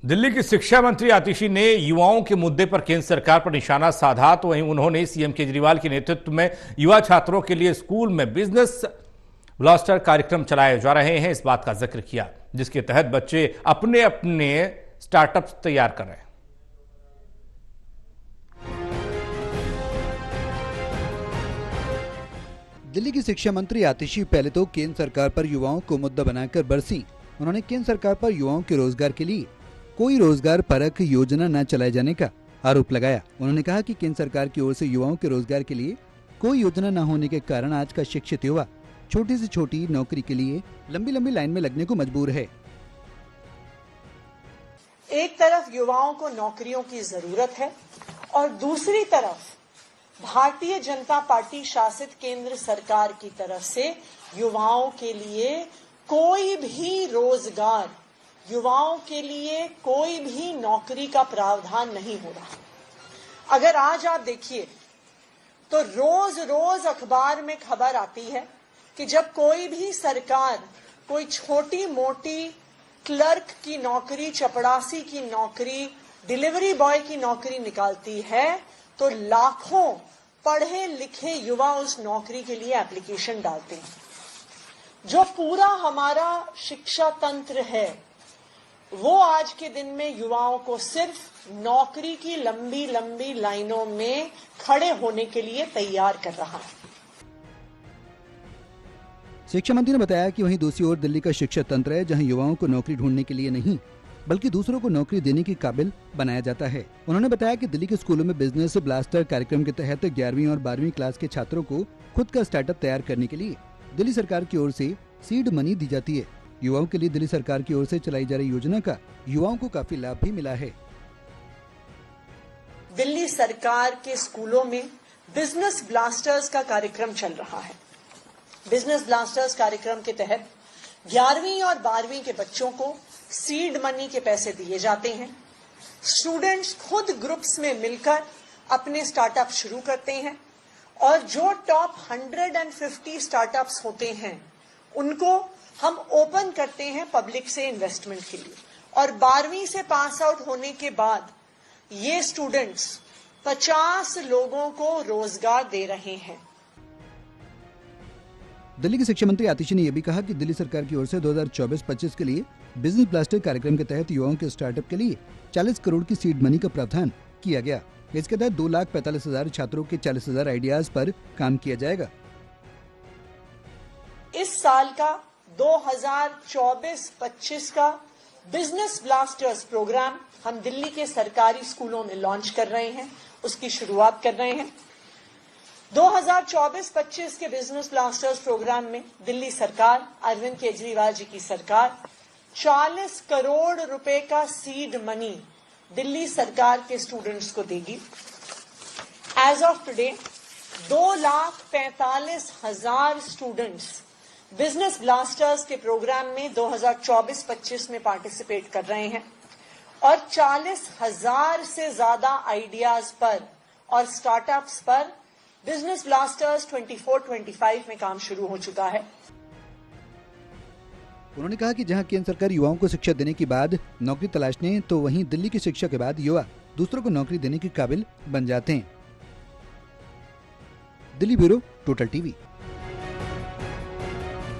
दिल्ली की शिक्षा मंत्री आतिशी ने युवाओं के मुद्दे पर केंद्र सरकार पर निशाना साधा, तो वहीं उन्होंने सीएम केजरीवाल के नेतृत्व में युवा छात्रों के लिए स्कूल में बिजनेस ब्लास्टर कार्यक्रम चलाए जा रहे हैं, इस बात का जिक्र किया, जिसके तहत बच्चे अपने अपने स्टार्टअप्स तैयार कर रहे हैं। दिल्ली की शिक्षा मंत्री आतिशी पहले तो केंद्र सरकार पर युवाओं को मुद्दा बनाकर बरसी। उन्होंने केंद्र सरकार पर युवाओं के रोजगार के लिए कोई रोजगार परक योजना न चलाए जाने का आरोप लगाया। उन्होंने कहा कि केंद्र सरकार की ओर से युवाओं के रोजगार के लिए कोई योजना न होने के कारण आज का शिक्षित युवा छोटी से छोटी नौकरी के लिए लंबी लंबी लाइन में लगने को मजबूर है। एक तरफ युवाओं को नौकरियों की जरूरत है और दूसरी तरफ भारतीय जनता पार्टी शासित केंद्र सरकार की तरफ से युवाओं के लिए कोई भी रोजगार, युवाओं के लिए कोई भी नौकरी का प्रावधान नहीं हो रहा। अगर आज आप देखिए तो रोज रोज अखबार में खबर आती है कि जब कोई भी सरकार कोई छोटी मोटी क्लर्क की नौकरी, चपड़ासी की नौकरी, डिलीवरी बॉय की नौकरी निकालती है तो लाखों पढ़े लिखे युवा उस नौकरी के लिए एप्लीकेशन डालते हैं। जो पूरा हमारा शिक्षा तंत्र है वो आज के दिन में युवाओं को सिर्फ नौकरी की लंबी लंबी लाइनों में खड़े होने के लिए तैयार कर रहा है। शिक्षा मंत्री ने बताया कि वहीं दूसरी ओर दिल्ली का शिक्षा तंत्र है जहां युवाओं को नौकरी ढूंढने के लिए नहीं बल्कि दूसरों को नौकरी देने के काबिल बनाया जाता है। उन्होंने बताया कि दिल्ली के स्कूलों में बिजनेस ब्लास्टर कार्यक्रम के तहत 11वीं और 12वीं क्लास के छात्रों को खुद का स्टार्टअप तैयार करने के लिए दिल्ली सरकार की ओर से सीड मनी दी जाती है। युवाओं के लिए दिल्ली सरकार की ओर से चलाई जा रही योजना का युवाओं को काफी लाभ भी मिला है। दिल्ली सरकार के स्कूलों में बिजनेस ब्लास्टर्स का कार्यक्रम चल रहा है। बिजनेस ब्लास्टर्स कार्यक्रम के तहत 11वीं और 12वीं के बच्चों को सीड मनी के पैसे दिए जाते हैं। स्टूडेंट्स खुद ग्रुप्स में मिलकर अपने स्टार्टअप शुरू करते हैं और जो टॉप 150 स्टार्टअप्स होते हैं उनको हम ओपन करते हैं पब्लिक से इन्वेस्टमेंट के लिए। और 12वीं से पास आउट होने के बाद ये स्टूडेंट्स 50 लोगों को रोजगार दे रहे हैं। दिल्ली की शिक्षा मंत्री आतिशी ने यह भी कहा कि दिल्ली सरकार की ओर से 2024-25 के लिए बिजनेस ब्लास्टर कार्यक्रम के तहत युवाओं के स्टार्टअप के लिए 40 करोड़ की सीड मनी का प्रावधान किया गया। इसके तहत 2,45,000 छात्रों के 40,000 आइडियाज पर काम किया जाएगा। इस साल का 2024-25 का बिजनेस ब्लास्टर्स प्रोग्राम हम दिल्ली के सरकारी स्कूलों में लॉन्च कर रहे हैं, उसकी शुरुआत कर रहे हैं। 2024-25 के बिजनेस ब्लास्टर्स प्रोग्राम में दिल्ली सरकार, अरविंद केजरीवाल जी की सरकार 40 करोड़ रुपए का सीड मनी दिल्ली सरकार के स्टूडेंट्स को देगी। As of today 2,45,000 students business blasters के प्रोग्राम में 2024-25 में पार्टिसिपेट कर रहे हैं और 40,000 से ज्यादा आइडियाज पर और स्टार्टअप्स पर बिजनेस ब्लास्टर्स 24-25 में काम शुरू हो चुका है। उन्होंने कहा कि जहां केंद्र सरकार युवाओं को शिक्षा देने के बाद नौकरी तलाशने, तो वहीं दिल्ली की शिक्षा के बाद युवा दूसरों को नौकरी देने के काबिल बन जाते हैं। Delhi bureau, total TV.